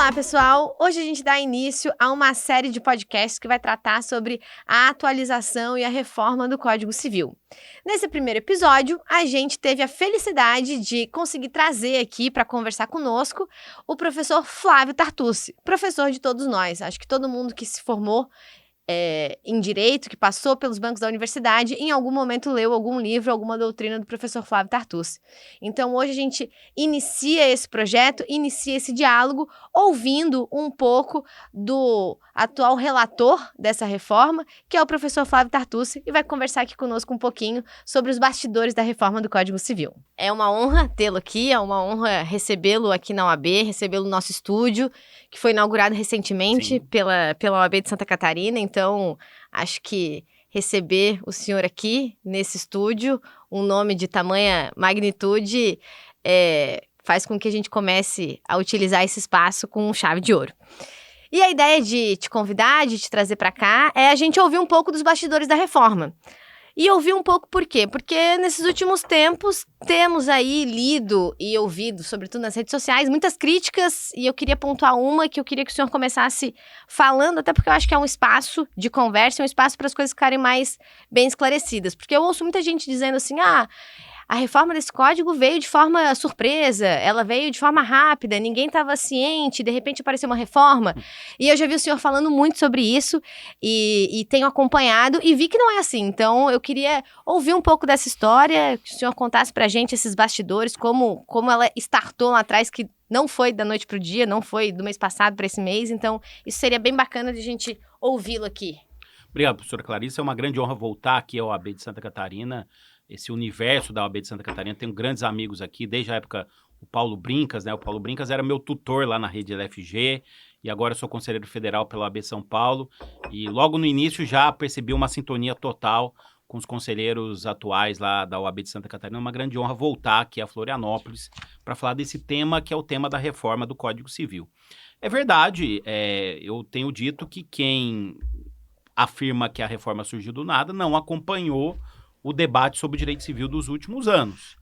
Olá, pessoal! Hoje a gente dá início a uma série de podcasts que vai tratar sobre a atualização e a reforma do Código Civil. Nesse primeiro episódio, a gente teve a felicidade de conseguir trazer aqui para conversar conosco o professor Flávio Tartucci, professor de todos nós. Acho que todo mundo que se formou em Direito, que passou pelos bancos da universidade, em algum momento leu algum livro, alguma doutrina do professor Flávio Tartucci. Então, hoje a gente inicia esse projeto, inicia esse diálogo, ouvindo um pouco do atual relator dessa reforma, que é o professor Flávio Tartucci, e vai conversar aqui conosco um pouquinho sobre os bastidores da reforma do Código Civil. É uma honra tê-lo aqui, é uma honra recebê-lo aqui na UAB, recebê-lo no nosso estúdio, que foi inaugurado recentemente pela UAB de Santa Catarina. Então, acho que receber o senhor aqui nesse estúdio, um nome de tamanha magnitude, faz com que a gente comece a utilizar esse espaço com chave de ouro. E a ideia de te convidar, de te trazer para cá, é a gente ouvir um pouco dos bastidores da reforma. E ouvir um pouco por quê? Porque nesses últimos tempos temos aí lido e ouvido, sobretudo nas redes sociais, muitas críticas, e eu queria pontuar uma que eu queria que o senhor começasse falando, até porque eu acho que é um espaço de conversa, um espaço para as coisas ficarem mais bem esclarecidas. Porque eu ouço muita gente dizendo assim, a reforma desse código veio de forma surpresa, ela veio de forma rápida, ninguém estava ciente, de repente apareceu uma reforma. E eu já vi o senhor falando muito sobre isso e tenho acompanhado e vi que não é assim. Então, eu queria ouvir um pouco dessa história, que o senhor contasse pra gente esses bastidores, como ela startou lá atrás, que não foi da noite pro dia, não foi do mês passado para esse mês. Então, isso seria bem bacana de a gente ouvi-lo aqui. Obrigado, professora Clarice. É uma grande honra voltar aqui ao AB de Santa Catarina. Esse universo da OAB de Santa Catarina, tenho grandes amigos aqui, desde a época o Paulo Brincas, né? O Paulo Brincas era meu tutor lá na rede LFG e agora eu sou conselheiro federal pela OAB São Paulo e logo no início já percebi uma sintonia total com os conselheiros atuais lá da OAB de Santa Catarina. É uma grande honra voltar aqui a Florianópolis para falar desse tema que é o tema da reforma do Código Civil. É verdade, eu tenho dito que quem afirma que a reforma surgiu do nada não acompanhou o debate sobre o direito civil dos últimos anos.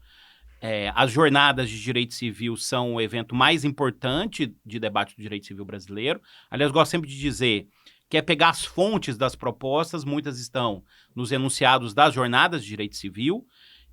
As jornadas de direito civil são o evento mais importante de debate do direito civil brasileiro. Aliás, gosto sempre de dizer que é pegar as fontes das propostas, muitas estão nos enunciados das jornadas de direito civil,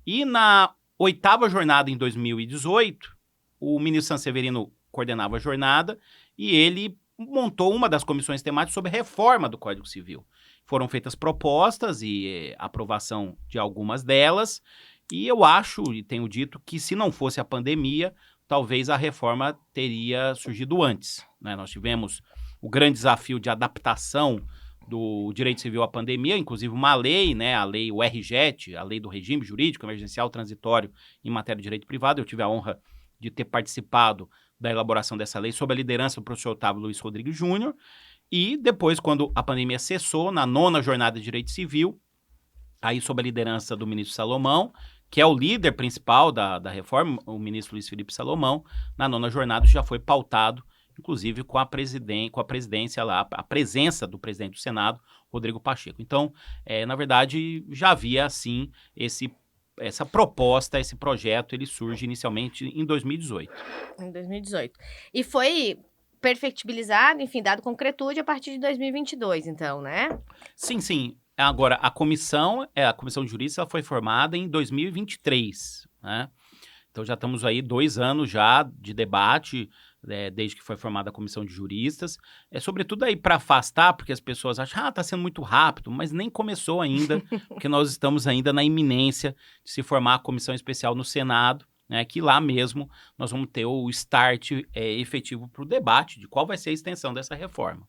e na 8ª jornada em 2018, o ministro Sanseverino coordenava a jornada e ele montou uma das comissões temáticas sobre reforma do Código Civil. Foram feitas propostas e aprovação de algumas delas, e eu acho e tenho dito que se não fosse a pandemia, talvez a reforma teria surgido antes, né? Nós tivemos o grande desafio de adaptação do direito civil à pandemia, inclusive uma lei, né, a lei URJET, a lei do regime jurídico emergencial transitório em matéria de direito privado. Eu tive a honra de ter participado da elaboração dessa lei sob a liderança do professor Otávio Luiz Rodrigues Júnior. E depois, quando a pandemia cessou, na 9ª jornada de direito civil, aí sob a liderança do ministro Salomão, que é o líder principal da reforma, o ministro Luiz Felipe Salomão, na 9ª jornada já foi pautado, inclusive com a presidência lá, a presença do presidente do Senado, Rodrigo Pacheco. Então, na verdade, já havia, sim, essa proposta, esse projeto, ele surge inicialmente em 2018. Em 2018. E foi perfectibilizado, enfim, dado concretude a partir de 2022, então, né? Sim. Agora, a comissão de juristas, ela foi formada em 2023, né? Então, já estamos aí 2 anos já de debate, desde que foi formada a comissão de juristas. Sobretudo aí para afastar, porque as pessoas acham, está sendo muito rápido, mas nem começou ainda, porque nós estamos ainda na iminência de se formar a comissão especial no Senado, né, que lá mesmo nós vamos ter o start efetivo para o debate de qual vai ser a extensão dessa reforma.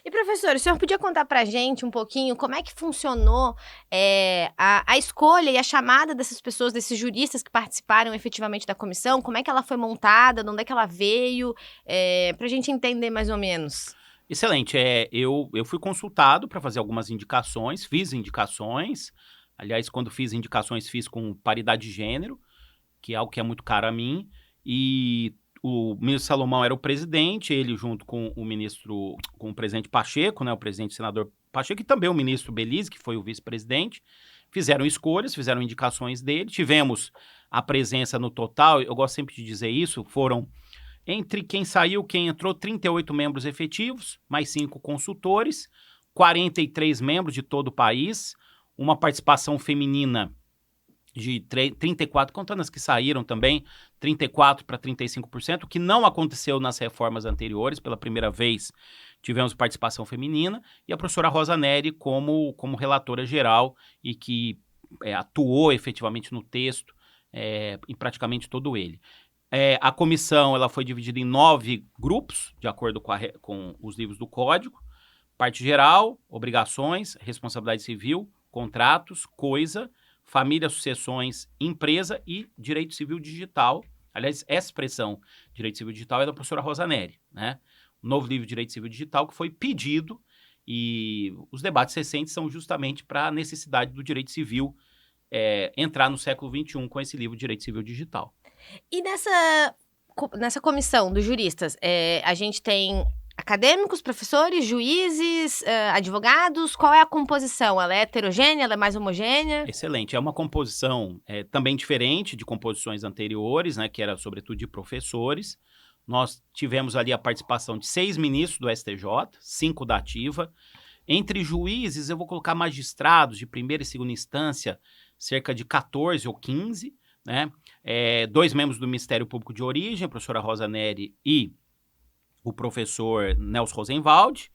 E, professor, o senhor podia contar para a gente um pouquinho como é que funcionou a escolha e a chamada dessas pessoas, desses juristas que participaram efetivamente da comissão, como é que ela foi montada, de onde é que ela veio, para a gente entender mais ou menos? Excelente. Eu fui consultado para fazer algumas indicações, fiz indicações. Aliás, quando fiz indicações, fiz com paridade de gênero, que é algo que é muito caro a mim, e o ministro Salomão era o presidente, ele junto com o presidente Pacheco, né, o presidente senador Pacheco, e também o ministro Belize, que foi o vice-presidente, fizeram escolhas, fizeram indicações dele, tivemos a presença no total, eu gosto sempre de dizer isso, foram Entre quem saiu, quem entrou, 38 membros efetivos, mais 5 consultores, 43 membros de todo o país, uma participação feminina de 34, contando as que saíram também, 34% para 35%, o que não aconteceu nas reformas anteriores. Pela primeira vez tivemos participação feminina, e a professora Rosa Neri como relatora geral e que atuou efetivamente no texto, em praticamente todo ele. A comissão ela foi dividida em 9 grupos, de acordo com os livros do Código: parte geral, obrigações, responsabilidade civil, contratos, coisa, família, sucessões, empresa e direito civil digital. Aliás, essa expressão, direito civil digital, é da professora Rosa Neri, né? O novo livro de direito civil digital que foi pedido, e os debates recentes são justamente para a necessidade do direito civil entrar no século XXI com esse livro de direito civil digital. E nessa comissão dos juristas, a gente tem acadêmicos, professores, juízes, advogados. Qual é a composição? Ela é heterogênea? Ela é mais homogênea? Excelente. É uma composição também diferente de composições anteriores, né, que era sobretudo de professores. Nós tivemos ali a participação de 6 ministros do STJ, 5 da ativa. Entre juízes, eu vou colocar magistrados de primeira e segunda instância, cerca de 14 ou 15, né? 2 membros do Ministério Público de origem, a professora Rosa Neri e o professor Nelson Rosenwald.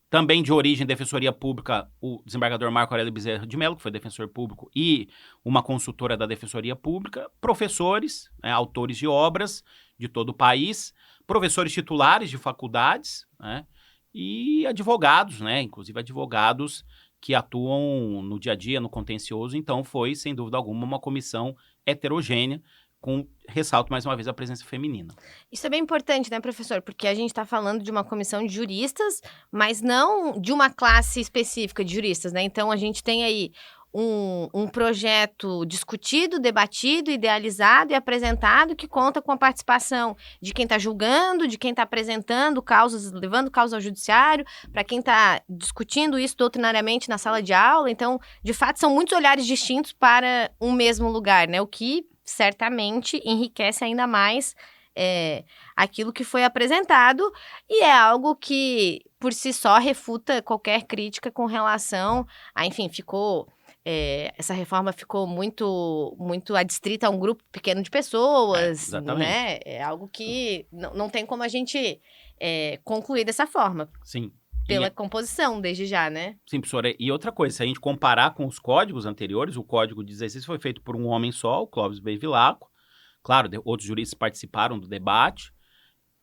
Também de origem Defensoria Pública, o desembargador Marco Aurélio Bezerra de Mello, que foi defensor público, e uma consultora da Defensoria Pública. Professores, né, autores de obras de todo o país, professores titulares de faculdades, né, e advogados, né, inclusive advogados que atuam no dia a dia, no contencioso. Então foi, sem dúvida alguma, uma comissão heterogênea, com ressalto, mais uma vez, a presença feminina. Isso é bem importante, né, professor? Porque a gente está falando de uma comissão de juristas, mas não de uma classe específica de juristas, né? Então, a gente tem aí um projeto discutido, debatido, idealizado e apresentado, que conta com a participação de quem está julgando, de quem está apresentando causas, levando causas ao judiciário, para quem está discutindo isso doutrinariamente na sala de aula. Então, de fato, são muitos olhares distintos para um mesmo lugar, né? O que certamente enriquece ainda mais aquilo que foi apresentado, e é algo que, por si só, refuta qualquer crítica com relação a, enfim, essa reforma ficou muito, muito adstrita a um grupo pequeno de pessoas, né? É algo que não tem como a gente concluir dessa forma. Sim. Pela composição, desde já, né? Sim, professora. E outra coisa, se a gente comparar com os códigos anteriores, o Código 16 foi feito por um homem só, o Clóvis Bevilacqua. Claro, outros juristas participaram do debate.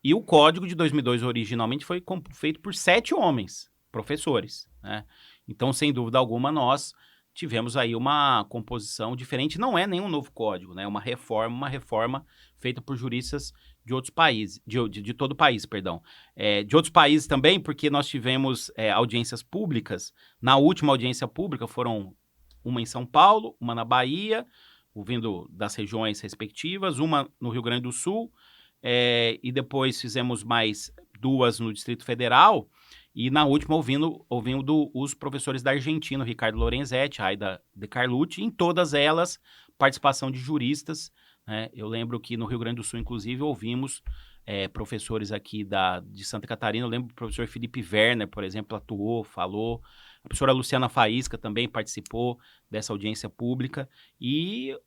E o Código de 2002, originalmente, foi feito por 7 homens, professores, né? Então, sem dúvida alguma, nós tivemos aí uma composição diferente. Não é nenhum novo código, né? É uma reforma feita por juristas de outros países, de todo o país, perdão. De outros países também, porque nós tivemos audiências públicas. Na última audiência pública foram uma em São Paulo, uma na Bahia, vindo das regiões respectivas, uma no Rio Grande do Sul, e depois fizemos mais 2 no Distrito Federal, e na última ouvindo os professores da Argentina, Ricardo Lorenzetti, Aida De Carlucci, em todas elas participação de juristas, né? Eu lembro que no Rio Grande do Sul, inclusive, ouvimos professores aqui de Santa Catarina. Eu lembro que o professor Felipe Werner, por exemplo, atuou, falou. A professora Luciana Faísca também participou dessa audiência pública. E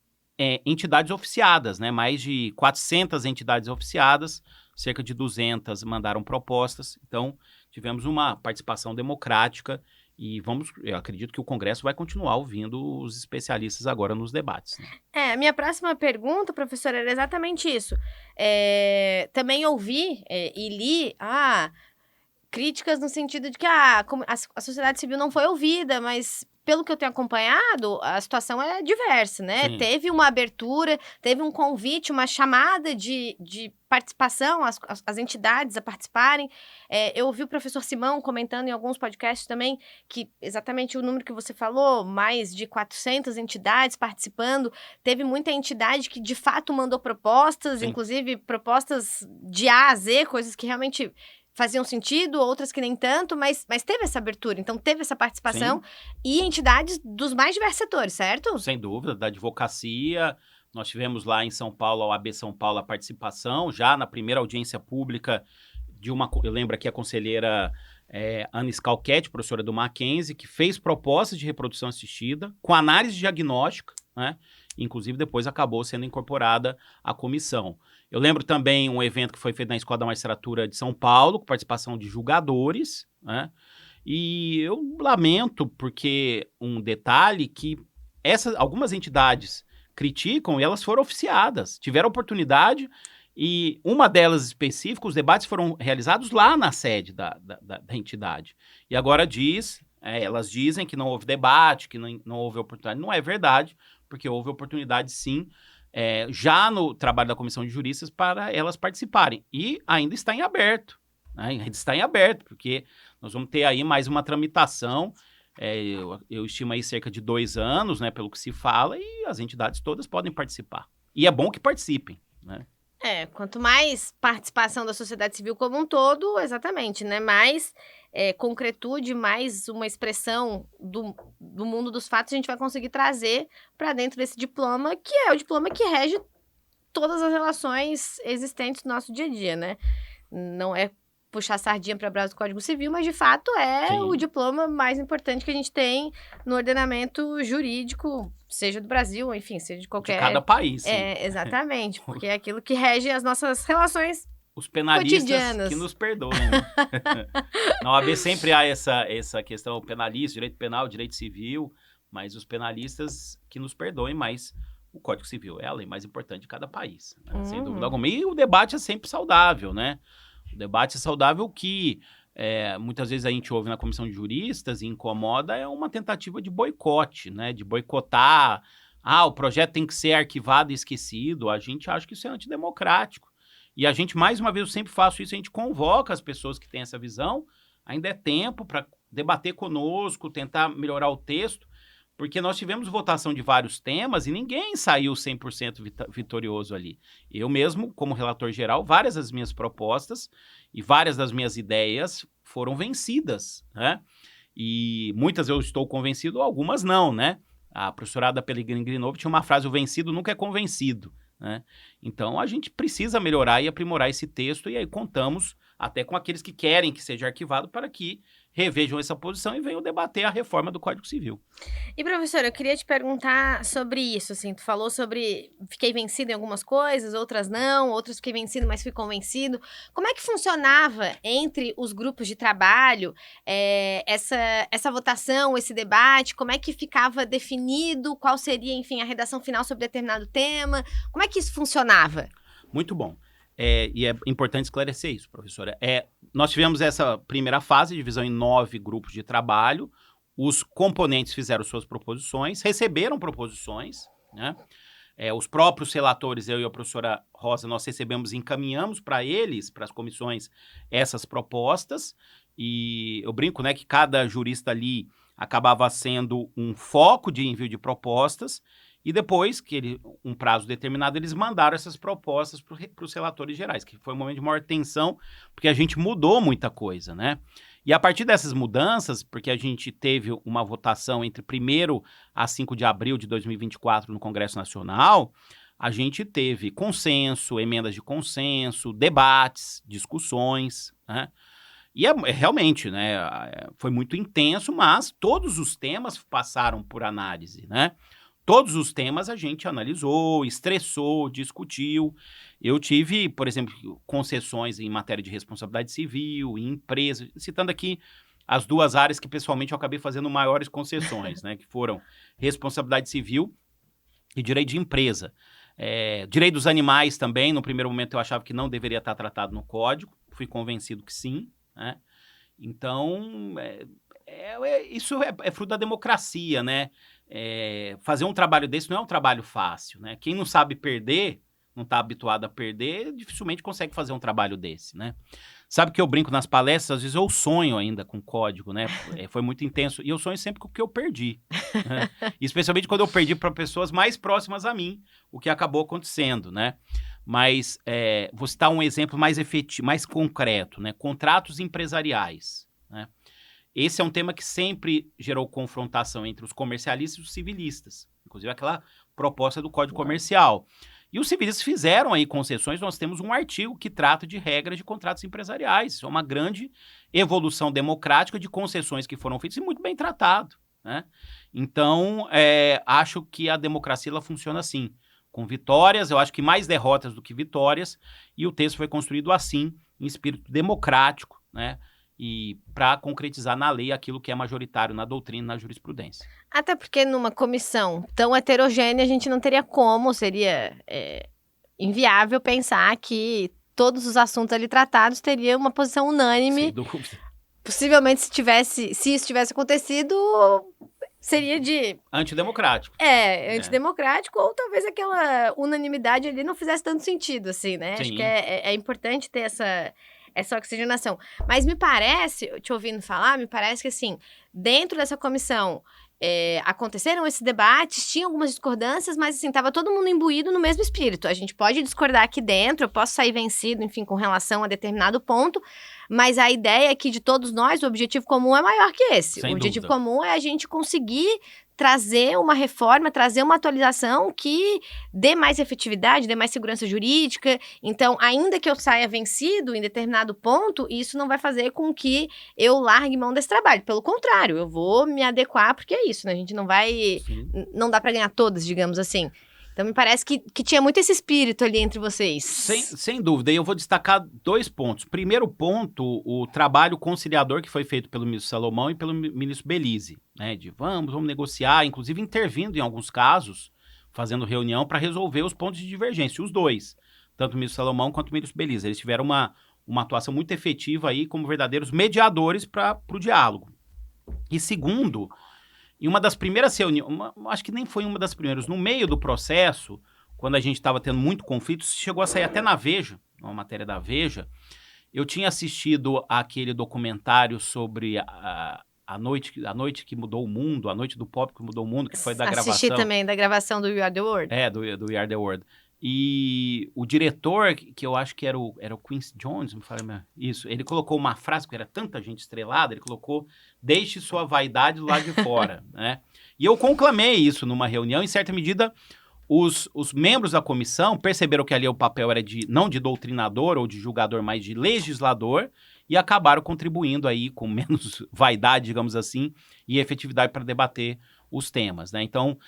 entidades oficiadas, né? Mais de 400 entidades oficiadas, cerca de 200 mandaram propostas. Então, tivemos uma participação democrática e eu acredito que o Congresso vai continuar ouvindo os especialistas agora nos debates, né? A minha próxima pergunta, professora, era exatamente isso. Também ouvi e li críticas no sentido de que a sociedade civil não foi ouvida, mas pelo que eu tenho acompanhado, a situação é diversa, né? Sim. Teve uma abertura, teve um convite, uma chamada de participação, as entidades a participarem. Eu ouvi o professor Simão comentando em alguns podcasts também que exatamente o número que você falou, mais de 400 entidades participando. Teve muita entidade que, de fato, mandou propostas, Sim. Inclusive propostas de A a Z, coisas que realmente faziam sentido, outras que nem tanto, mas teve essa abertura, então teve essa participação. Sim. E entidades dos mais diversos setores, certo? Sem dúvida, da advocacia, Nós tivemos lá em São Paulo, a OAB São Paulo, a participação, já na primeira audiência pública eu lembro aqui a conselheira Ana Scalchetti, professora do Mackenzie, que fez propostas de reprodução assistida com análise diagnóstica, né? Inclusive depois acabou sendo incorporada à comissão. Eu lembro também um evento que foi feito na Escola da Magistratura de São Paulo, com participação de julgadores, né? E eu lamento porque um detalhe que algumas entidades criticam e elas foram oficiadas, tiveram oportunidade e uma delas específica, os debates foram realizados lá na sede da entidade. E agora elas dizem que não houve debate, que não houve oportunidade. Não é verdade, porque houve oportunidade sim, já no trabalho da Comissão de Juristas para elas participarem. E ainda está em aberto, né? Ainda está em aberto, porque nós vamos ter aí mais uma tramitação. Eu estimo aí cerca de 2 anos, né, pelo que se fala, e as entidades todas podem participar. E é bom que participem, né? Quanto mais participação da sociedade civil como um todo, exatamente, né? Mais concretude, mais uma expressão do mundo dos fatos a gente vai conseguir trazer para dentro desse diploma, que é o diploma que rege todas as relações existentes no nosso dia a dia, né? Não é puxar sardinha para brasa do Código Civil, mas de fato Sim. O diploma mais importante que a gente tem no ordenamento jurídico, seja do Brasil, enfim, seja de qualquer... De cada país, sim. Exatamente, porque é aquilo que rege as nossas relações os penalistas cotidianas. Que nos perdoem, né? Na OAB sempre há essa questão penalista, direito penal, direito civil, mas os penalistas que nos perdoem, mas o Código Civil é a lei mais importante de cada país, né? Sem dúvida alguma. E o debate é sempre saudável, né? O debate é saudável que muitas vezes a gente ouve na Comissão de Juristas e incomoda é uma tentativa de boicote, né? De boicotar. O projeto tem que ser arquivado e esquecido. A gente acha que isso é antidemocrático. E a gente, mais uma vez, eu sempre faço isso, a gente convoca as pessoas que têm essa visão. Ainda é tempo para debater conosco, tentar melhorar o texto, porque nós tivemos votação de vários temas e ninguém saiu 100% vitorioso ali. Eu mesmo, como relator geral, várias das minhas propostas e várias das minhas ideias foram vencidas, né? E muitas eu estou convencido, algumas não, né? A professora Ada Pellegrini Grinovo tinha uma frase, o vencido nunca é convencido, né? Então, a gente precisa melhorar e aprimorar esse texto e aí contamos até com aqueles que querem que seja arquivado para que revejam essa posição e venham debater a reforma do Código Civil. E, professora, eu queria te perguntar sobre isso, assim, tu falou sobre fiquei vencido em algumas coisas, outras não, outras fiquei vencido, mas fui convencido. Como é que funcionava entre os grupos de trabalho essa votação, esse debate? Como é que ficava definido qual seria, enfim, a redação final sobre determinado tema? Como é que isso funcionava? Muito bom. E é importante esclarecer isso, professora. Nós tivemos essa primeira fase, divisão em 9 grupos de trabalho. Os componentes fizeram suas proposições, receberam proposições, né? Os próprios relatores, eu e a professora Rosa, nós recebemos e encaminhamos para eles, para as comissões, essas propostas. E eu brinco, né, que cada jurista ali acabava sendo um foco de envio de propostas. E depois, um prazo determinado, eles mandaram essas propostas para os relatores gerais, que foi um momento de maior tensão, porque a gente mudou muita coisa, né? E a partir dessas mudanças, porque a gente teve uma votação entre 1º a 5 de abril de 2024 no Congresso Nacional, a gente teve consenso, emendas de consenso, debates, discussões, né? E realmente, né, foi muito intenso, mas todos os temas passaram por análise, né? Todos os temas a gente analisou, estressou, discutiu. Eu tive, por exemplo, concessões em matéria de responsabilidade civil, em empresa, citando aqui as 2 áreas que pessoalmente eu acabei fazendo maiores concessões, né, que foram responsabilidade civil e direito de empresa. Direito dos animais também, no primeiro momento eu achava que não deveria estar tratado no código, fui convencido que sim, né? Então, isso é fruto da democracia, né? Fazer um trabalho desse não é um trabalho fácil, né? Quem não sabe perder, não está habituado a perder, dificilmente consegue fazer um trabalho desse, né? Sabe que eu brinco nas palestras, às vezes eu sonho ainda com código, né? Foi muito intenso, e eu sonho sempre com o que eu perdi, né? Especialmente quando eu perdi para pessoas mais próximas a mim, o que acabou acontecendo, né? Mas vou citar um exemplo mais efetivo, mais concreto, né? Contratos empresariais, né? esse é um tema que sempre gerou confrontação entre os comercialistas e os civilistas. Inclusive aquela proposta do Código Comercial. E os civilistas fizeram aí concessões, nós temos um artigo que trata de regras de contratos empresariais. Isso é uma grande evolução democrática de concessões que foram feitas e muito bem tratado, né? Então, acho que a democracia ela funciona assim, com vitórias, eu acho que mais derrotas do que vitórias, e o texto foi construído assim, em espírito democrático, né? E para concretizar na lei aquilo que é majoritário na doutrina e na jurisprudência. Até porque numa comissão tão heterogênea a gente não teria como, seria inviável pensar que todos os assuntos ali tratados teriam uma posição unânime. Sem dúvida. Possivelmente, se isso tivesse acontecido, seria de... Antidemocrático. Antidemocrático, ou talvez aquela unanimidade ali não fizesse tanto sentido, assim, né? Sim. Acho que é importante ter essa oxigenação. Mas me parece, te ouvindo falar, me parece que, assim, dentro dessa comissão aconteceram esses debates, tinha algumas discordâncias, mas, assim, tava todo mundo imbuído no mesmo espírito. A gente pode discordar aqui dentro, eu posso sair vencido, enfim, com relação a determinado ponto, mas a ideia é que de todos nós, o objetivo comum é maior que esse. Sem o objetivo dúvida. comum é a gente conseguir trazer uma reforma, trazer uma atualização que dê mais efetividade, dê mais segurança jurídica. Então, ainda que eu saia vencido em determinado ponto, isso não vai fazer com que eu largue mão desse trabalho. Pelo contrário, eu vou me adequar, porque é isso, né? A gente não vai... Sim. Não dá pra ganhar todas, digamos assim. Então, me parece que tinha muito esse espírito ali entre vocês. Sem dúvida. E eu vou destacar 2 pontos. Primeiro ponto, o trabalho conciliador que foi feito pelo ministro Salomão e pelo ministro Belize, né? De vamos negociar, inclusive intervindo em alguns casos, fazendo reunião para resolver os pontos de divergência. Os dois, tanto o ministro Salomão quanto o ministro Belize. Eles tiveram uma atuação muito efetiva aí como verdadeiros mediadores para o diálogo. E segundo... em uma das primeiras reuniões, acho que nem foi uma das primeiras, no meio do processo, quando a gente estava tendo muito conflito, chegou a sair até na Veja, uma matéria da Veja, eu tinha assistido aquele documentário sobre a noite que mudou o mundo, a noite do pop que mudou o mundo, que foi da gravação. Assisti também da gravação do We Are The World. Do We Are The World. E o diretor, que eu acho que era o Quincy Jones, me fala isso, ele colocou uma frase, porque era tanta gente estrelada, ele colocou, deixe sua vaidade do lado de fora, né? E eu conclamei isso numa reunião, em certa medida, os membros da comissão perceberam que ali o papel era não de doutrinador ou de julgador, mas de legislador, e acabaram contribuindo aí com menos vaidade, digamos assim, e efetividade para debater os temas, né? Então,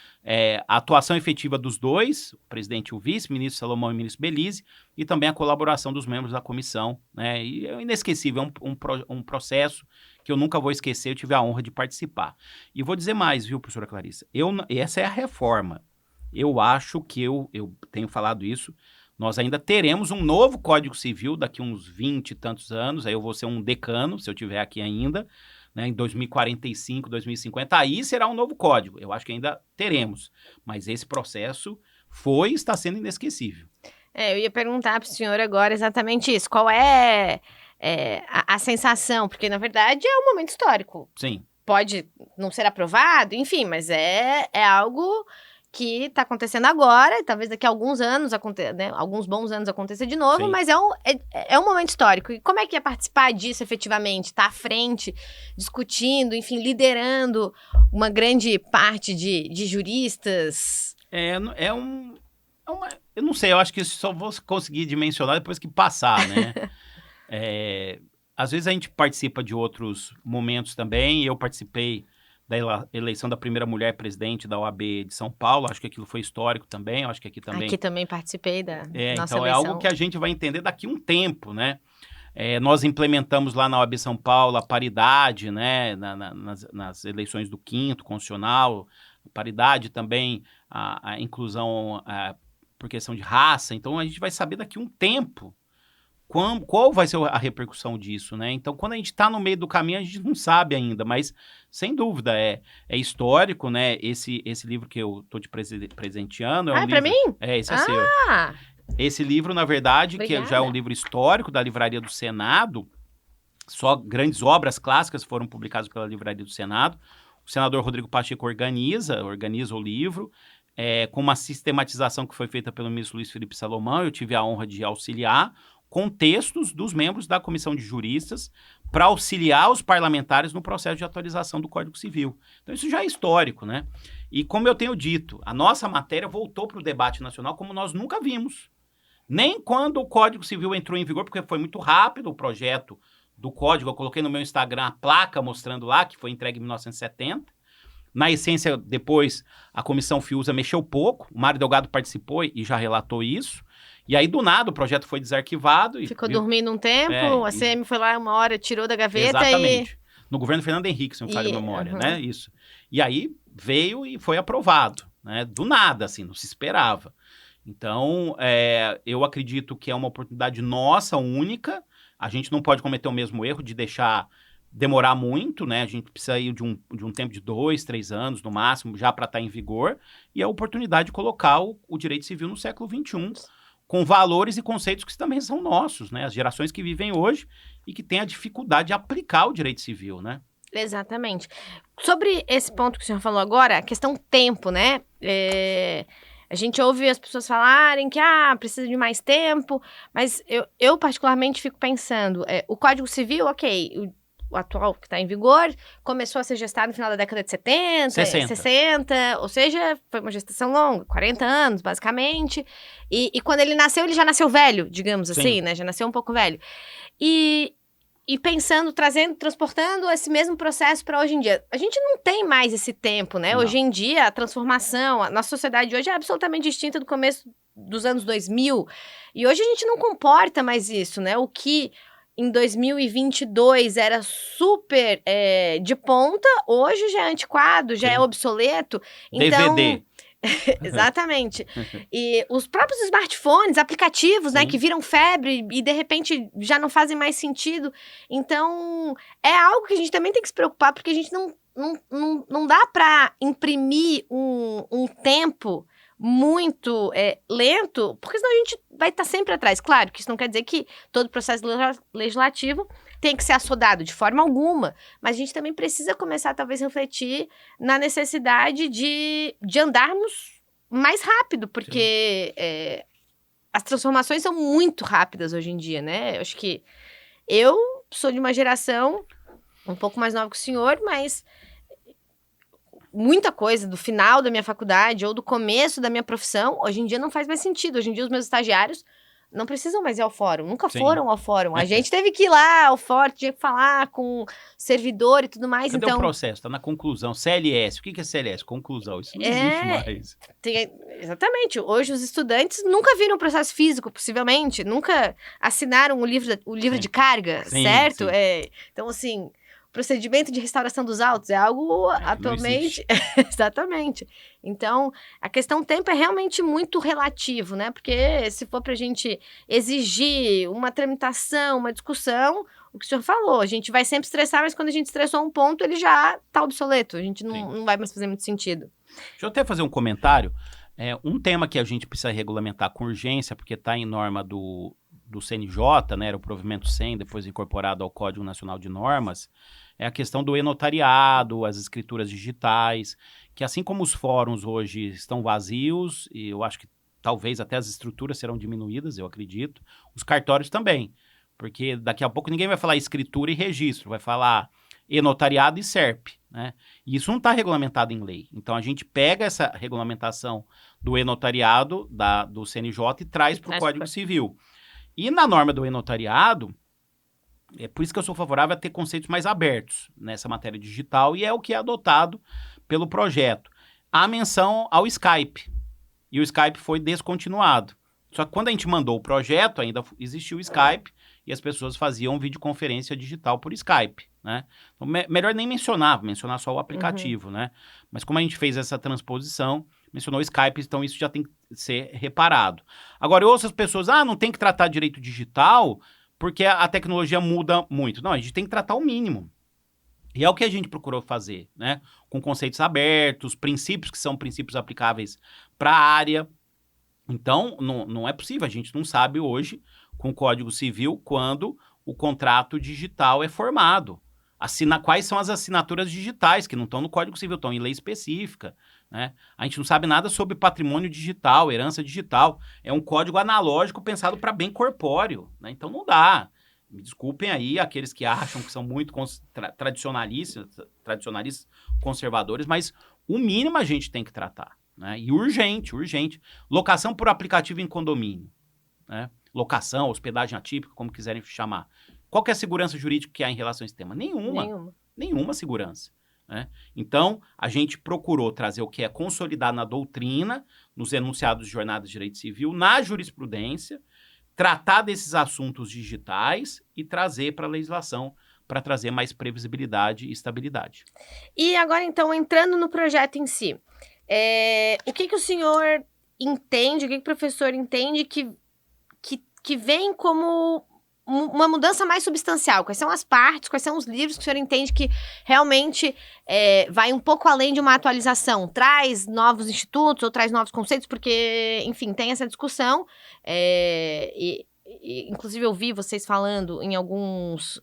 a atuação efetiva dos dois, o presidente e o vice, ministro Salomão e ministro Belize, e também a colaboração dos membros da comissão, né? E é inesquecível, é um processo que eu nunca vou esquecer, eu tive a honra de participar. E vou dizer mais, viu, professora Clarissa? Essa é a reforma. Eu acho que eu tenho falado isso, nós ainda teremos um novo Código Civil daqui uns 20 e tantos anos, aí eu vou ser um decano, se eu estiver aqui ainda, né, em 2045, 2050, aí será um novo código. Eu acho que ainda teremos, mas esse processo foi e está sendo inesquecível. Eu ia perguntar para o senhor agora exatamente isso. Qual é a sensação? Porque, na verdade, é um momento histórico. Sim. Pode não ser aprovado, enfim, mas é algo que está acontecendo agora, e talvez daqui a alguns anos, né, alguns bons anos aconteça de novo, sim, mas é um momento histórico. E como é que é participar disso efetivamente? Estar à frente, discutindo, enfim, liderando uma grande parte de juristas? Eu não sei, eu acho que só vou conseguir dimensionar depois que passar, né? Às vezes a gente participa de outros momentos também, eu participei da eleição da primeira mulher presidente da OAB de São Paulo, acho que aquilo foi histórico também, acho que aqui também... Aqui também participei da nossa então eleição. É algo que a gente vai entender daqui a um tempo, né? Nós implementamos lá na OAB São Paulo a paridade, né? Nas eleições do 5º Constitucional, paridade também, a inclusão por questão de raça, então a gente vai saber daqui a um tempo qual vai ser a repercussão disso, né? Então, quando a gente está no meio do caminho, a gente não sabe ainda, mas, sem dúvida, é histórico, né? Esse livro que eu estou te presenteando... É para mim? Esse é seu. Esse livro, na verdade, Obrigada. Que já é um livro histórico da Livraria do Senado, só grandes obras clássicas foram publicadas pela Livraria do Senado. O senador Rodrigo Pacheco organiza o livro, com uma sistematização que foi feita pelo ministro Luiz Felipe Salomão, eu tive a honra de auxiliar, com textos dos membros da comissão de juristas para auxiliar os parlamentares no processo de atualização do Código Civil. Então, isso já é histórico, né? E como eu tenho dito, a nossa matéria voltou para o debate nacional como nós nunca vimos. Nem quando o Código Civil entrou em vigor, porque foi muito rápido o projeto do Código. Eu coloquei no meu Instagram a placa mostrando lá, que foi entregue em 1970. Na essência, depois, a Comissão Fiuza mexeu pouco. O Mário Delgado participou e já relatou isso. E aí, do nada, o projeto foi desarquivado. Ficou dormindo um tempo, a CM foi lá uma hora, tirou da gaveta. Exatamente. No governo Fernando Henrique, se não me falha a memória, né? Isso. E aí, veio e foi aprovado, né? Do nada, assim, não se esperava. Então, eu acredito que é uma oportunidade nossa, única. A gente não pode cometer o mesmo erro de deixar demorar muito, né? A gente precisa ir de um tempo de 2, 3 anos, no máximo, já para estar em vigor. E a oportunidade de colocar o direito civil no século XXI, com valores e conceitos que também são nossos, né? As gerações que vivem hoje e que têm a dificuldade de aplicar o direito civil, né? Exatamente. Sobre esse ponto que o senhor falou agora, a questão tempo, né? A gente ouve as pessoas falarem que precisa de mais tempo, mas eu particularmente fico pensando, o Código Civil, ok, o atual que está em vigor, começou a ser gestado no final da década de 70, 60, ou seja, foi uma gestação longa, 40 anos, basicamente, e quando ele nasceu, ele já nasceu velho, digamos assim, né, já nasceu um pouco velho, e pensando, transportando esse mesmo processo para hoje em dia. A gente não tem mais esse tempo, né? Não. Hoje em dia, a transformação, a nossa sociedade hoje é absolutamente distinta do começo dos anos 2000. E hoje a gente não comporta mais isso, né? O que em 2022 era super de ponta, hoje já é antiquado, já é obsoleto. Então, DVD. Exatamente. E os próprios smartphones, aplicativos, né, que viram febre e de repente já não fazem mais sentido. Então, é algo que a gente também tem que se preocupar, porque a gente não dá para imprimir um tempo muito lento, porque senão a gente vai estar sempre atrás. Claro que isso não quer dizer que todo processo legislativo tem que ser assodado de forma alguma, mas a gente também precisa começar, talvez, a refletir na necessidade de andarmos mais rápido, porque as transformações são muito rápidas hoje em dia, né? Eu acho que eu sou de uma geração um pouco mais nova que o senhor, mas muita coisa do final da minha faculdade ou do começo da minha profissão, hoje em dia não faz mais sentido. Hoje em dia os meus estagiários não precisam mais ir ao fórum, nunca foram ao fórum. A gente teve que ir lá ao fórum, tinha que falar com o servidor e tudo mais. Cadê então o processo? Está na conclusão. CLS, o que é CLS? Conclusão, isso não existe mais. Exatamente. Hoje os estudantes nunca viram o processo físico, possivelmente, nunca assinaram o livro de carga, certo? Sim. Então, assim, procedimento de restauração dos autos é algo atualmente... Exatamente. Então, a questão tempo é realmente muito relativo, né? Porque se for pra gente exigir uma tramitação, uma discussão, o que o senhor falou, a gente vai sempre estressar, mas quando a gente estressou um ponto, ele já tá obsoleto. A gente não vai mais fazer muito sentido. Deixa eu até fazer um comentário. Um tema que a gente precisa regulamentar com urgência, porque está em norma do CNJ, né? Era o provimento 100, depois incorporado ao Código Nacional de Normas, é a questão do e-notariado, as escrituras digitais, que assim como os fóruns hoje estão vazios, e eu acho que talvez até as estruturas serão diminuídas, eu acredito, os cartórios também, porque daqui a pouco ninguém vai falar escritura e registro, vai falar e-notariado e SERP, né? E isso não está regulamentado em lei. Então a gente pega essa regulamentação do e-notariado do CNJ e traz para o Código Civil. E na norma do e-notariado, é por isso que eu sou favorável a ter conceitos mais abertos nessa matéria digital, e é o que é adotado pelo projeto. Há menção ao Skype, e o Skype foi descontinuado. Só que quando a gente mandou o projeto, ainda existiu o Skype, e as pessoas faziam videoconferência digital por Skype, né? Então, melhor nem mencionar só o aplicativo, né? Mas como a gente fez essa transposição, mencionou o Skype, então isso já tem que ser reparado. Agora, eu ouço as pessoas, não tem que tratar direito digital porque a tecnologia muda muito. Não, a gente tem que tratar o mínimo. E é o que a gente procurou fazer, né? Com conceitos abertos, princípios que são princípios aplicáveis para a área. Então, não é possível, a gente não sabe hoje, com o Código Civil, quando o contrato digital é formado. Quais são as assinaturas digitais, que não estão no Código Civil, estão em lei específica, né? A gente não sabe nada sobre patrimônio digital, herança digital. É um código analógico pensado para bem corpóreo, né? Então não dá. Me desculpem aí aqueles que acham que são muito tradicionalistas, conservadores, mas o mínimo a gente tem que tratar, né? E urgente. Locação por aplicativo em condomínio, né? Locação, hospedagem atípica, como quiserem chamar. Qual que é a segurança jurídica que há em relação a esse tema? Nenhuma segurança, né? Então, a gente procurou trazer o que é consolidado na doutrina, nos enunciados de jornada de direito civil, na jurisprudência, tratar desses assuntos digitais e trazer para a legislação para trazer mais previsibilidade e estabilidade. E agora, então, entrando no projeto em si, o que o senhor entende, o que o professor entende que vem como uma mudança mais substancial? Quais são as partes, quais são os livros que o senhor entende que realmente vai um pouco além de uma atualização? Traz novos institutos ou traz novos conceitos? Porque, enfim, tem essa discussão. Inclusive, eu vi vocês falando em alguns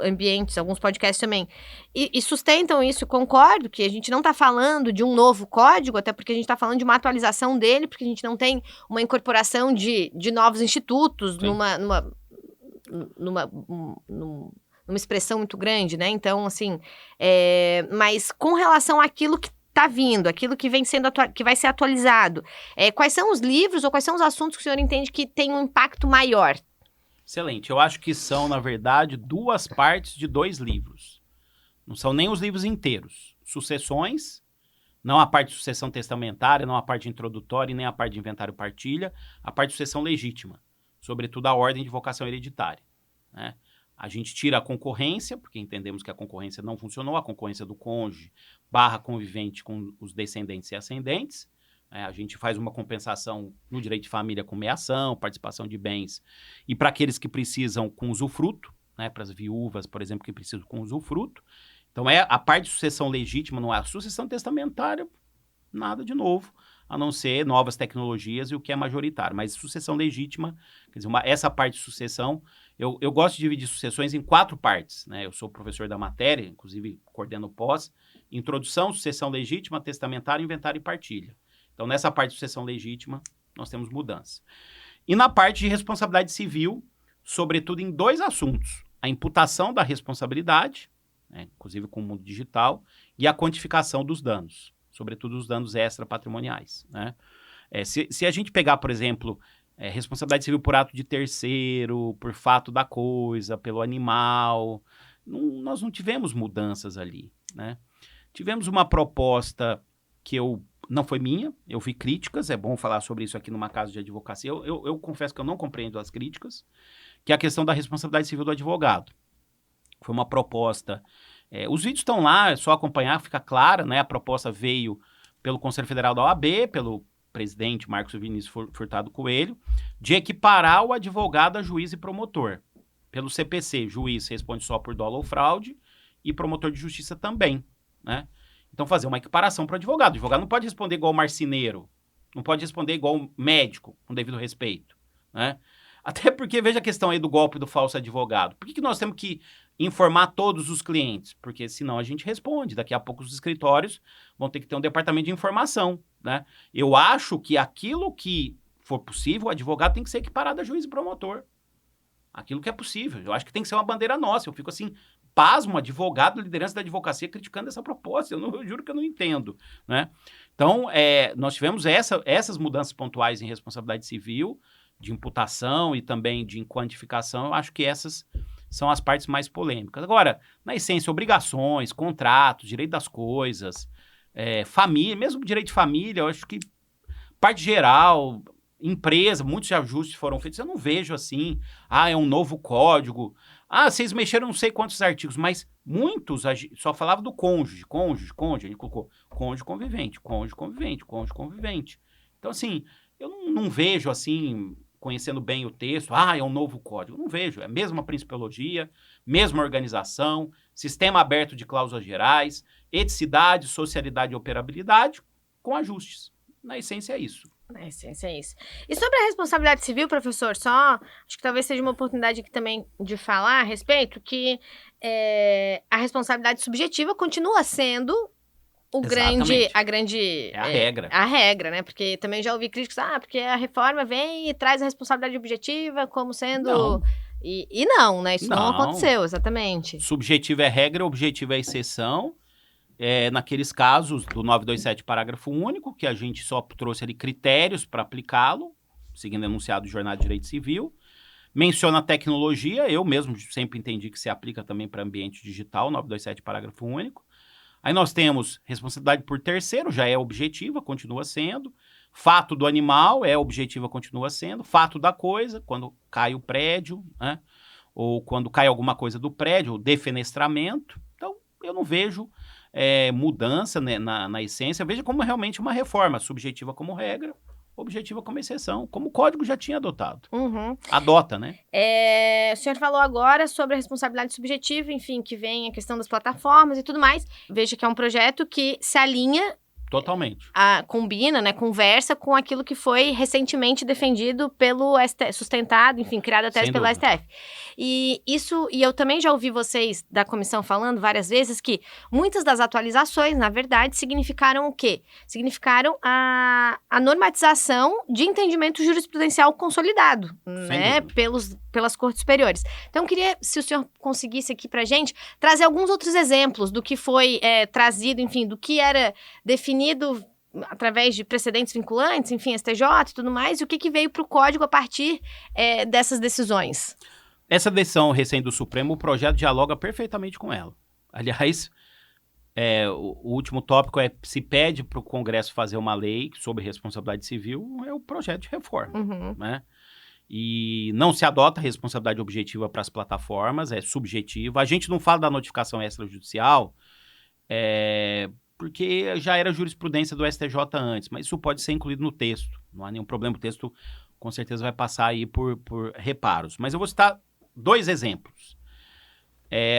ambientes, alguns podcasts também, e sustentam isso. Concordo que a gente não está falando de um novo código, até porque a gente está falando de uma atualização dele, porque a gente não tem uma incorporação de novos institutos numa expressão muito grande, né? Então, assim, mas com relação àquilo que está vindo, aquilo que vem sendo que vai ser atualizado, quais são os livros ou quais são os assuntos que o senhor entende que tem um impacto maior? Excelente. Eu acho que são, na verdade, 2 partes de 2 livros. Não são nem os livros inteiros. Sucessões, não a parte de sucessão testamentária, não a parte introdutória, nem a parte de inventário partilha, a parte de sucessão legítima, sobretudo a ordem de vocação hereditária, né? A gente tira a concorrência, porque entendemos que a concorrência não funcionou, a concorrência do cônjuge / convivente com os descendentes e ascendentes. A gente faz uma compensação no direito de família com meação, participação de bens, e para aqueles que precisam com usufruto, né, para as viúvas, por exemplo, que precisam com usufruto. Então, a parte de sucessão legítima, não é a sucessão testamentária, nada de novo, a não ser novas tecnologias e o que é majoritário. Mas sucessão legítima, quer dizer, essa parte de sucessão, eu gosto de dividir sucessões em 4 partes, né? Eu sou professor da matéria, inclusive coordeno pós, introdução, sucessão legítima, testamentário, inventário e partilha. Então, nessa parte de sucessão legítima, nós temos mudança. E na parte de responsabilidade civil, sobretudo em 2 assuntos. A imputação da responsabilidade, né, inclusive com o mundo digital, e a quantificação dos danos, sobretudo os danos extrapatrimoniais, né? Se a gente pegar, por exemplo, responsabilidade civil por ato de terceiro, por fato da coisa, pelo animal, nós não tivemos mudanças ali, né? Tivemos uma proposta que não foi minha, eu vi críticas, é bom falar sobre isso aqui numa casa de advocacia, eu confesso que eu não compreendo as críticas, que é a questão da responsabilidade civil do advogado. Foi uma proposta, os vídeos estão lá, é só acompanhar, fica clara, né? A proposta veio pelo Conselho Federal da OAB, pelo presidente Marcos Vinícius Furtado Coelho, de equiparar o advogado a juiz e promotor. Pelo CPC, juiz responde só por dolo ou fraude e promotor de justiça também, né? Então, fazer uma equiparação para o advogado. O advogado não pode responder igual o marceneiro, não pode responder igual o médico, com devido respeito, né? Até porque, veja a questão aí do golpe do falso advogado. Por que nós temos que informar todos os clientes? Porque senão a gente responde. Daqui a pouco os escritórios vão ter que ter um departamento de informação, né? Eu acho que aquilo que for possível, o advogado tem que ser equiparado a juiz e promotor. Aquilo que é possível. Eu acho que tem que ser uma bandeira nossa. Eu fico assim, pasmo, advogado, liderança da advocacia criticando essa proposta. Eu juro que eu não entendo, né? Então, nós tivemos essas mudanças pontuais em responsabilidade civil, de imputação e também de quantificação. Eu acho que essas são as partes mais polêmicas. Agora, na essência, obrigações, contratos, direito das coisas, família, mesmo direito de família, eu acho que parte geral, empresa, muitos ajustes foram feitos. Eu não vejo assim, é um novo código. Vocês mexeram não sei quantos artigos, mas muitos só falava do cônjuge. A gente colocou cônjuge convivente. Então, assim, eu não vejo assim, conhecendo bem o texto, é um novo código. Não vejo, é a mesma principiologia, mesma organização, sistema aberto de cláusulas gerais, eticidade, socialidade e operabilidade, com ajustes. Na essência é isso. Na essência é isso. E sobre a responsabilidade civil, professor, acho que talvez seja uma oportunidade aqui também de falar a respeito, que a responsabilidade subjetiva continua sendo a regra. A regra, né? Porque também já ouvi críticos, porque a reforma vem e traz a responsabilidade objetiva como sendo E não, né? Isso não Não. aconteceu, exatamente. Subjetivo é regra, objetivo é exceção. Naqueles casos do 927, parágrafo único, que a gente só trouxe ali critérios para aplicá-lo, seguindo o enunciado do Jornal de Direito Civil. Menciona a tecnologia, eu mesmo sempre entendi que se aplica também para ambiente digital, 927, parágrafo único. Aí nós temos responsabilidade por terceiro, já é objetiva, continua sendo. Fato do animal é objetiva, continua sendo. Fato da coisa, quando cai o prédio, né? Ou quando cai alguma coisa do prédio, o defenestramento. Então, eu não vejo mudança, né, na essência. Veja como realmente uma reforma, subjetiva como regra, objetiva como exceção, como o código já tinha adotado. Uhum. Adota, né? O senhor falou agora sobre a responsabilidade subjetiva, enfim, que vem a questão das plataformas e tudo mais. Veja que é um projeto que se alinha, Totalmente. combina, né, conversa com aquilo que foi recentemente defendido pelo STF, sustentado, enfim, criado a tese Sem pelo dúvida. STF. E eu também já ouvi vocês da comissão falando várias vezes que muitas das atualizações, na verdade, significaram o quê? Significaram a normatização de entendimento jurisprudencial consolidado, né, pelas cortes superiores. Então, eu queria, se o senhor conseguisse aqui pra gente, trazer alguns outros exemplos do que foi trazido, enfim, do que era definido através de precedentes vinculantes, enfim, STJ e tudo mais, e o que veio para o Código a partir dessas decisões. Essa decisão recente do Supremo, o projeto dialoga perfeitamente com ela. Aliás, o último tópico se pede para o Congresso fazer uma lei sobre responsabilidade civil, é o projeto de reforma, né? E não se adota responsabilidade objetiva para as plataformas, é subjetiva. A gente não fala da notificação extrajudicial, porque já era jurisprudência do STJ antes, mas isso pode ser incluído no texto. Não há nenhum problema, o texto com certeza vai passar aí por reparos. Mas eu vou citar 2 exemplos.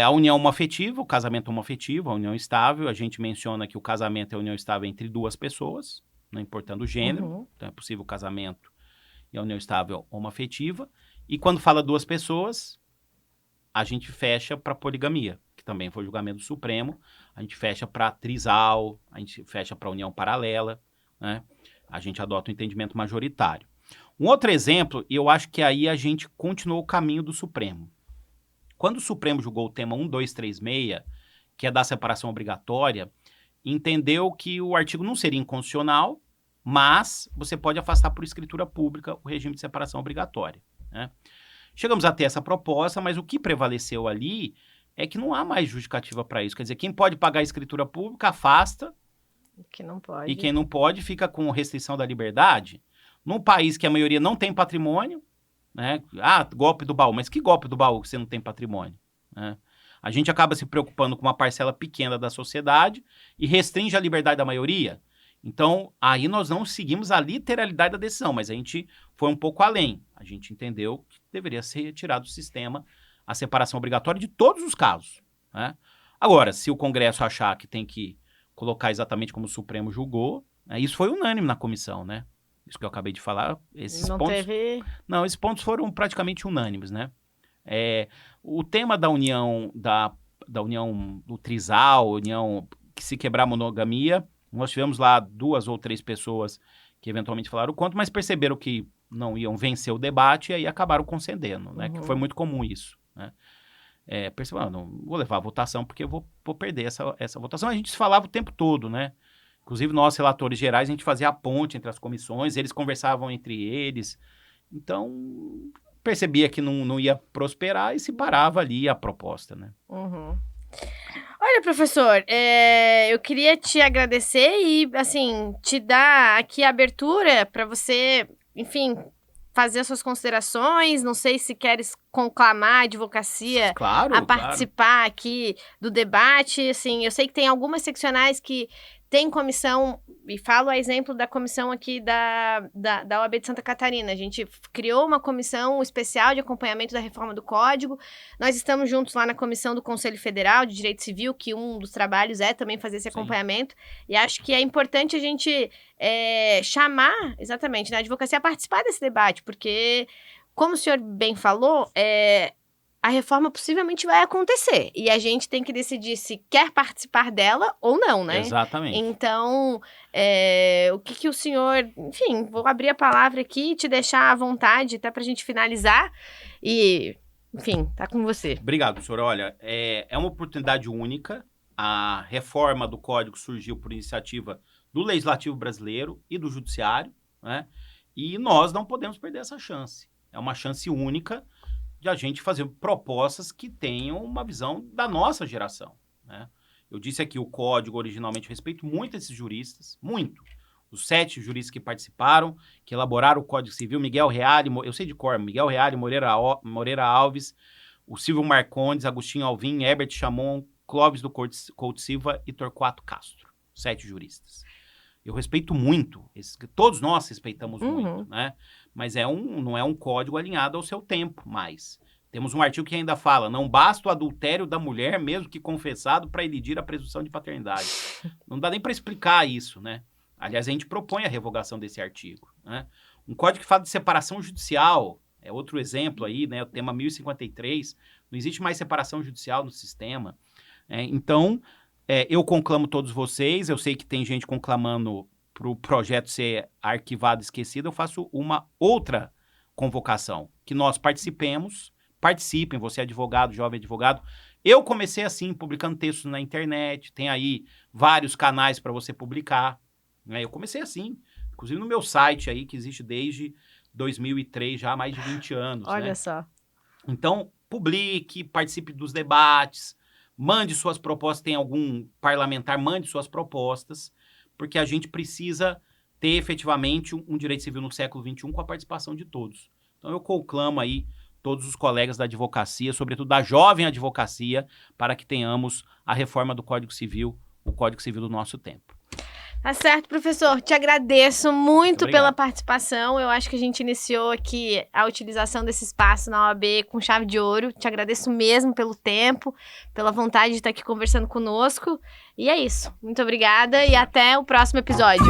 A união homoafetiva, o casamento homoafetivo, a união estável. A gente menciona que o casamento é a união estável entre 2 pessoas, não importando o gênero. Então é possível o casamento e a união estável homoafetiva. E quando fala 2 pessoas, a gente fecha para poligamia, que também foi o julgamento do Supremo. A gente fecha para trisal, a gente fecha para união paralela, né? A gente adota o entendimento majoritário. Um outro exemplo, e eu acho que aí a gente continuou o caminho do Supremo. Quando o Supremo julgou o tema 1236, que é da separação obrigatória, entendeu que o artigo não seria inconstitucional, mas você pode afastar por escritura pública o regime de separação obrigatória, né? Chegamos a ter essa proposta, mas o que prevaleceu ali é que não há mais justificativa para isso. Quer dizer, quem pode pagar a escritura pública afasta, que não pode. E quem não pode fica com restrição da liberdade. Num país que a maioria não tem patrimônio, né? Golpe do baú. Mas que golpe do baú que você não tem patrimônio, né? A gente acaba se preocupando com uma parcela pequena da sociedade e restringe a liberdade da maioria. Então, aí nós não seguimos a literalidade da decisão, mas a gente foi um pouco além. A gente entendeu que deveria ser retirado do sistema a separação obrigatória de todos os casos, né? Agora, se o Congresso achar que tem que colocar exatamente como o Supremo julgou, isso foi unânime na comissão, né? Isso que eu acabei de falar, esses pontos foram praticamente unânimes, né? O tema da união, da união do trisal, união que se quebrar a monogamia, nós tivemos lá 2 ou 3 pessoas que eventualmente falaram contra, mas perceberam que não iam vencer o debate e aí acabaram concedendo, né? Que foi muito comum isso, né? Perceberam, não vou levar a votação porque eu vou perder essa votação. A gente se falava o tempo todo, né? Inclusive, nós, relatores gerais, a gente fazia a ponte entre as comissões, eles conversavam entre eles. Então, percebia que não ia prosperar e se parava ali a proposta, né? Olha, professor, eu queria te agradecer e, assim, te dar aqui a abertura para você, enfim, fazer as suas considerações. Não sei se queres conclamar a advocacia a participar aqui do debate. Assim, eu sei que tem algumas seccionais que tem comissão, e falo a exemplo da comissão aqui da OAB de Santa Catarina. A gente criou uma comissão especial de acompanhamento da reforma do Código. Nós estamos juntos lá na comissão do Conselho Federal de Direito Civil, que um dos trabalhos é também fazer esse acompanhamento. E acho que é importante a gente chamar, exatamente, na advocacia a participar desse debate, porque, como o senhor bem falou, a reforma possivelmente vai acontecer. E a gente tem que decidir se quer participar dela ou não, né? Exatamente. Então, o que o senhor... Enfim, vou abrir a palavra aqui e te deixar à vontade, até pra gente finalizar. E enfim, tá com você. Obrigado, professor. Olha, é uma oportunidade única. A reforma do Código surgiu por iniciativa do Legislativo Brasileiro e do Judiciário, né? E nós não podemos perder essa chance. É uma chance única de a gente fazer propostas que tenham uma visão da nossa geração, né? Eu disse aqui o Código, originalmente, eu respeito muito esses juristas, muito. Os 7 juristas que participaram, que elaboraram o Código Civil, Miguel Reale, eu sei de cor, Miguel Reale, Moreira Alves, o Silvio Marcondes, Agostinho Alvim, Herbert Chamon, Clóvis do Couto Silva e Torquato Castro. 7 juristas. Eu respeito muito, todos nós respeitamos muito, né? Mas não é um código alinhado ao seu tempo mais. Temos um artigo que ainda fala, não basta o adultério da mulher, mesmo que confessado, para elidir a presunção de paternidade. Não dá nem para explicar isso, né? Aliás, a gente propõe a revogação desse artigo, né? Um código que fala de separação judicial, é outro exemplo aí, né? O tema 1053, não existe mais separação judicial no sistema. Então, eu conclamo todos vocês, eu sei que tem gente conclamando para o projeto ser arquivado e esquecido, eu faço uma outra convocação, que nós participem, você é advogado, jovem advogado. Eu comecei assim, publicando textos na internet, tem aí vários canais para você publicar, né? Eu comecei assim, inclusive no meu site aí, que existe desde 2003, já há mais de 20 anos. Olha só. Então, publique, participe dos debates, mande suas propostas, tem algum parlamentar, mande suas propostas, porque a gente precisa ter efetivamente um direito civil no século XXI com a participação de todos. Então eu conclamo aí todos os colegas da advocacia, sobretudo da jovem advocacia, para que tenhamos a reforma do Código Civil, o Código Civil do nosso tempo. Tá certo, professor. Te agradeço muito pela participação. Eu acho que a gente iniciou aqui a utilização desse espaço na OAB com chave de ouro. Te agradeço mesmo pelo tempo, pela vontade de estar aqui conversando conosco. E é isso. Muito obrigada e até o próximo episódio.